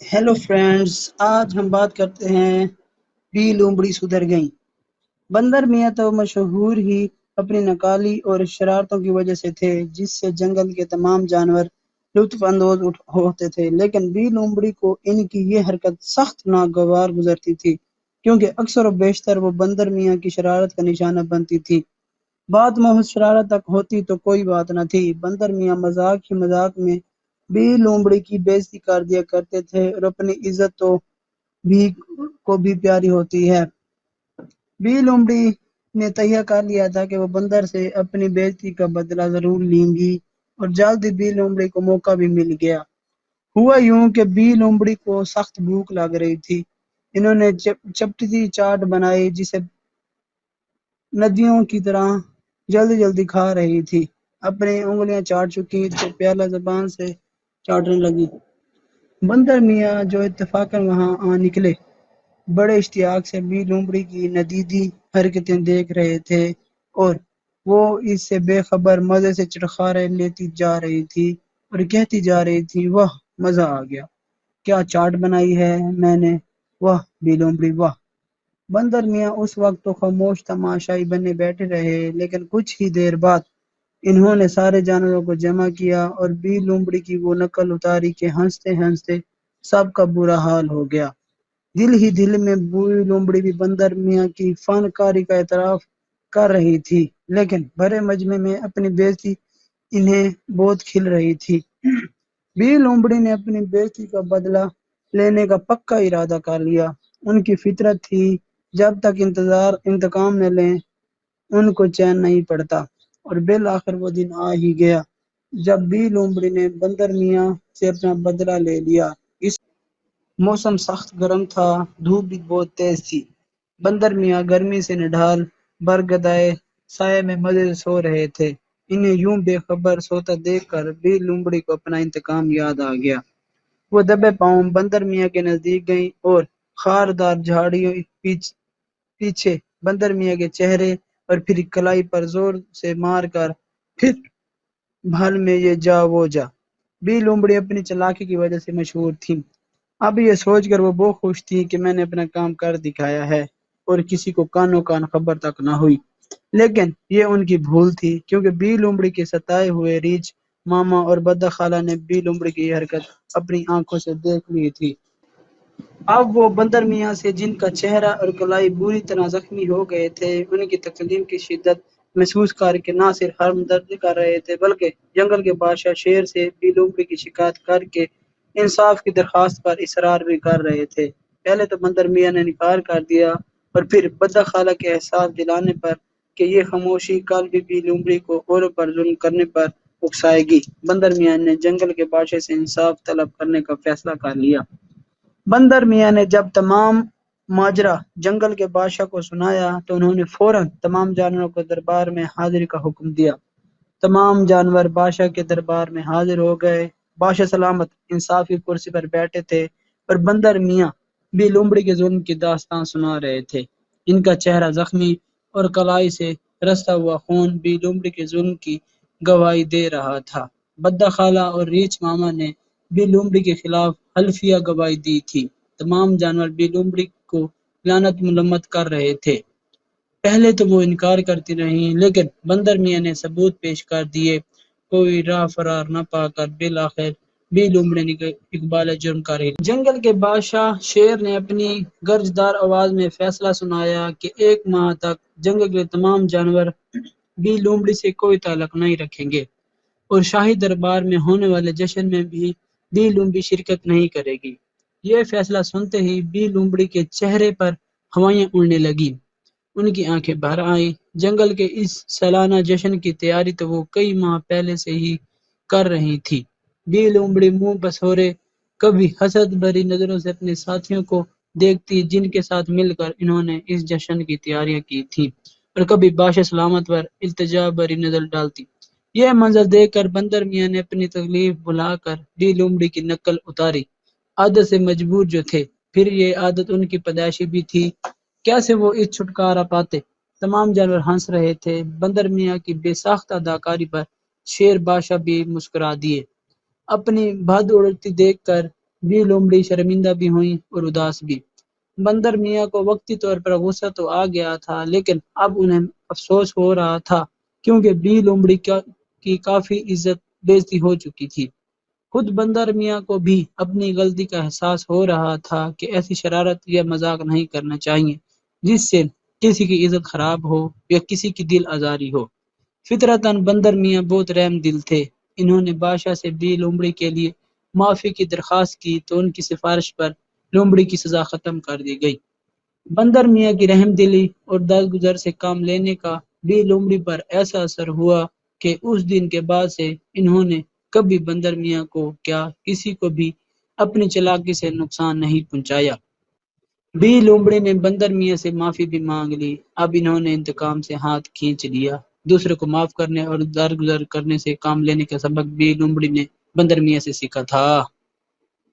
Hello friends, आज हम बात करते हैं बी लोमड़ी सुधर गई। बंदर मियाँ तो मशहूर ही अपनी नकाली और शरारतों की वजह से थे, जिससे जंगल के तमाम जानवर लुत्फ अंदोज होते थे। लेकिन बी लोमड़ी को इनकी ये हरकत सख्त नागवार गुजरती थी, क्योंकि अक्सर व बेशतर वो बंदर मियाँ की शरारत का निशाना बनती थी। बात महज शरारत तक होती तो कोई बात न थी। बंदर मियाँ मजाक ही मजाक में भी लोमड़ी की बेइज्जती कर दिया करते थे, और अपनी इज्जत भी को भी प्यारी होती है। बी लोमड़ी ने तय कर लिया था कि वो बंदर से अपनी बेइज्जती का बदला जरूर लेंगी, और जल्द ही बी लोमड़ी को मौका भी मिल गया। हुआ यूं कि बी लोमड़ी को सख्त भूख लग रही थी। इन्होंने चपटी चाट बनाई, जिसे नदियों की तरह जल्दी जल्दी खा रही थी। अपनी उंगलियां चाट चुकी तो प्याला जबान से चाटने लगी। बंदर मियाँ जो इत्तेफाकन वहां आ निकले, बड़े इश्तियाक से बी लोमड़ी की नदीदी हरकतें देख रहे थे, और वो इससे बेखबर मजे से चिढ़खारे लेती जा रही थी और कहती जा रही थी, वाह मजा आ गया, क्या चाट बनाई है मैंने, वाह बी लोमड़ी वाह। बंदर मियाँ उस वक्त तो खामोश तमाशाई बने बैठे रहे, लेकिन कुछ ही देर बाद इन्होंने सारे जानवरों को जमा किया और बी लोमड़ी की वो नकल उतारी कि हंसते हंसते सबका बुरा हाल हो गया। दिल ही दिल में बूढ़ी लोमड़ी भी बंदर मियाँ की फनकारी का एतराफ कर रही थी, लेकिन भरे मजमे में अपनी बेइज्जती इन्हें बहुत खिल रही थी। बी लोमड़ी ने अपनी बेइज्जती का बदला लेने का पक्का इरादा कर लिया। उनकी फितरत थी, जब तक इंतकाम न लें उनको चैन नहीं पड़ता। और बिल आखिर वो दिन आ ही गया, जब बी लोमड़ी ने बंदर मियाँ से अपना बदला ले लिया। इस मौसम सख्त गर्म था, धूप भी बहुत तेज थी। बंदर मियाँ गर्मी से निढाल बरगदाए साये में मजे से सो रहे थे। इन्हें यूं बेखबर सोता देखकर बी लोमड़ी को अपना इंतकाम याद आ गया। वो दबे पांव बंदर मियाँ के नजदीक गई और खारदार झाड़ियों पीछे बंदर मियाँ के चेहरे और फिर कलाई पर जोर से मार कर, फिर भल में ये जा वो जा। बी लोमड़ी अपनी चालाकी की वजह से मशहूर थी। अब ये सोचकर वो बहुत खुश थी कि मैंने अपना काम कर दिखाया है, और किसी को कानो कान खबर तक ना हुई। लेकिन ये उनकी भूल थी, क्योंकि बी लोमड़ी के सताए हुए रीछ मामा और बद्दा खाला ने बी लोमड़ी की हरकत अपनी आंखों से देख ली थी। अब वो बंदर मियाँ से, जिनका चेहरा और कलाई बुरी तरह जख्मी हो गए थे, उनकी तकलीफ की शिद्दत महसूस करके ना सिर्फ हमदर्दी कर रहे थे, बल्कि जंगल के बादशाह शेर से भी लोमड़ी की शिकायत करके इंसाफ की दरखास्त पर इसरार भी कर रहे थे। पहले तो बंदर मियाँ ने इनकार कर दिया, और फिर बद्दा खाला के एहसास दिलाने पर कि ये खामोशी कल भी लोमड़ी को औरों पर जुल्म करने पर उकसाएगी, बंदर मियाँ ने जंगल के बादशाह से इंसाफ तलब करने का फैसला कर लिया। बंदर मियाँ ने जब तमाम माजरा जंगल के बादशाह को सुनाया, तो उन्होंने फौरन तमाम जानवरों को दरबार में हाजिरी का हुक्म दिया। तमाम जानवर बादशाह के दरबार में हाजिर हो गए। बादशाह सलामत इंसाफ की कुर्सी पर बैठे थे, और बंदर मियाँ भी लोमड़ी के जुल्म की दास्तान सुना रहे थे। इनका चेहरा जख्मी और कलाई से रसता हुआ खून भी लोमड़ी के जुल्म की गवाही दे रहा था। बद्दा खाला और रीछ मामा ने भी लोमड़ी के खिलाफ हल्फिया गवाही दी थी। तमाम जानवर भी लोमड़ी को लानत मलम्मत कर रहे थे। पहले तो वो इनकार करती रहीं, लेकिन बंदर मियाँ ने सबूत पेश कर दिए। कोई राह फरार न पाकर बिल आखिर भी लोमड़ी ने इकबाल जुर्म कर ही लिया। जंगल के बादशाह शेर ने अपनी गर्जदार आवाज में फैसला सुनाया कि 1 माह तक जंगल के तमाम जानवर भी लोमड़ी से कोई ताल्लुक नहीं रखेंगे, और शाही दरबार में होने वाले जश्न में भी लूमड़ी शिरकत नहीं करेगी। यह फैसला सुनते ही बी लोमड़ी के चेहरे पर हवाएं उड़ने लगी। उनकी आंखें भर आईं। जंगल के इस सालाना जश्न की तैयारी तो वो कई माह पहले से ही कर रही थी। बी लोमड़ी मुंह बसोरे कभी हसद भरी नजरों से अपने साथियों को देखती, जिनके साथ मिलकर इन्होंने इस जश्न की तैयारियां की थी, और कभी बादशाह सलामत पर इल्तिजा भरी नजर डालती। यह मंजर देखकर बंदर मियाँ ने अपनी तकलीफ भुलाकर बी लोमड़ी की नकल उतारी। आदत से मजबूर जो थे, फिर ये आदत उनकी पैदाइशी भी थी। कैसे वो इस छुटकारा पाते। तमाम जानवर हंस रहे थे। बंदर मियाँ की बेसाख्त अदाकारी पर शेर बादशाह भी मुस्कुरा दिए। अपनी भद उड़ती देखकर بی لومڑی شرمندہ بھی ہوئی اور اداس بھی۔ بندر میاں کو وقتی طور پر غصہ تو آ گیا تھا، لیکن اب انہیں افسوس ہو رہا تھا کیونکہ بی لومڑی کی کافی عزت بےزتی ہو چکی تھی۔ خود بندر میاں کو بھی اپنی غلطی کا احساس ہو رہا تھا کہ ایسی شرارت یا مذاق نہیں کرنا چاہیے جس سے کسی کی عزت خراب ہو یا کسی کی دل آزاری ہو۔ فطرتاً بندر میاں بہت رحم دل تھے۔ انہوں نے بادشاہ سے بی لومڑی کے لیے معافی کی درخواست کی تو ان کی سفارش پر لومڑی کی سزا ختم کر دی گئی۔ بندر میاں کی رحم دلی اور درگزر سے کام لینے کا بی لومڑی پر ایسا اثر ہوا کہ اس دن کے بعد سے انہوں نے کبھی بندر میاں کو کیا کسی کو بھی اپنی چالاکی سے نقصان نہیں پہنچایا۔ بی لومڑی نے بندر میاں سے معافی بھی مانگ لی۔ اب انہوں نے انتقام سے ہاتھ کھینچ لیا۔ دوسرے کو معاف کرنے اور درگزر کرنے سے کام لینے کا سبق بی لومڑی نے بندر میاں سے سیکھا تھا۔